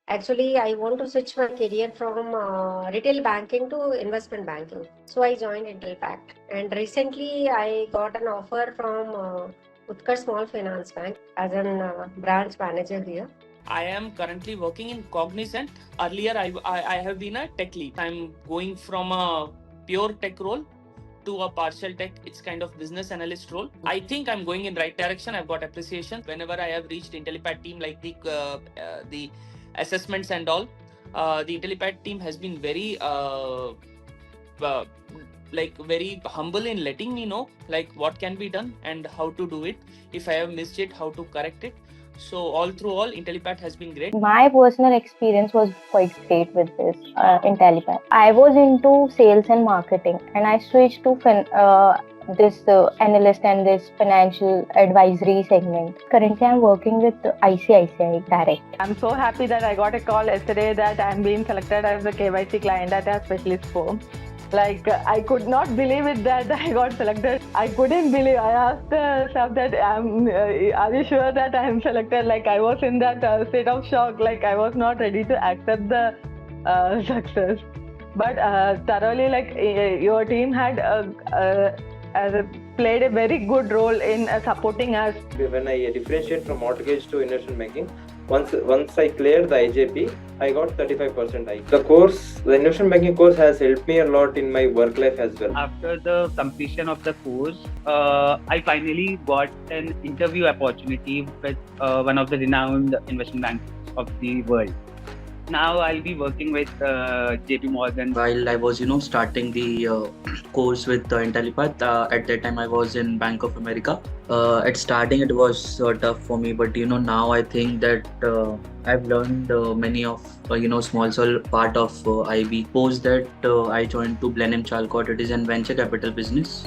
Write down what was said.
Actually, I want to switch my career from retail banking to investment banking. So I joined Intellipaat. And recently, I got an offer from Utkar Small Finance Bank as a branch manager here. I am currently working in Cognizant. Earlier, I have been a tech lead. I'm going from a pure tech role to a partial tech. It's kind of business analyst role. I think I'm going in right direction. I've got appreciation whenever I have reached Intellipaat team, like the assessments and all. The Intellipaat team has been very very humble in letting me know like what can be done and how to do it. If I have missed it, how to correct it. So all through all, Intellipaat has been great. My personal experience was quite great with this Intellipaat. I was into sales and marketing, and I switched to this analyst and this financial advisory segment. Currently, I'm working with ICICI Direct. I'm so happy that I got a call yesterday that I'm being selected as a KYC client at a specialist firm. Like, I could not believe it that I got selected. I couldn't believe. I asked the staff that, are you sure that I'm selected? Like, I was in that state of shock. Like, I was not ready to accept the success. But thoroughly, like, your team had played a very good role in supporting us. When I differentiate from mortgage to investment banking, once I cleared the IJP, I got 35%. The investment banking course has helped me a lot in my work life as well. After the completion of the course, I finally got an interview opportunity with one of the renowned investment banks of the world. Now I'll be working with JPMorgan. While I was, starting the course with Intellipaat, at that time I was in Bank of America. At starting it was tough for me, but now I think that I've learned many of small part of IB. Post that I joined to Blenheim Chalcott. It is a venture capital business.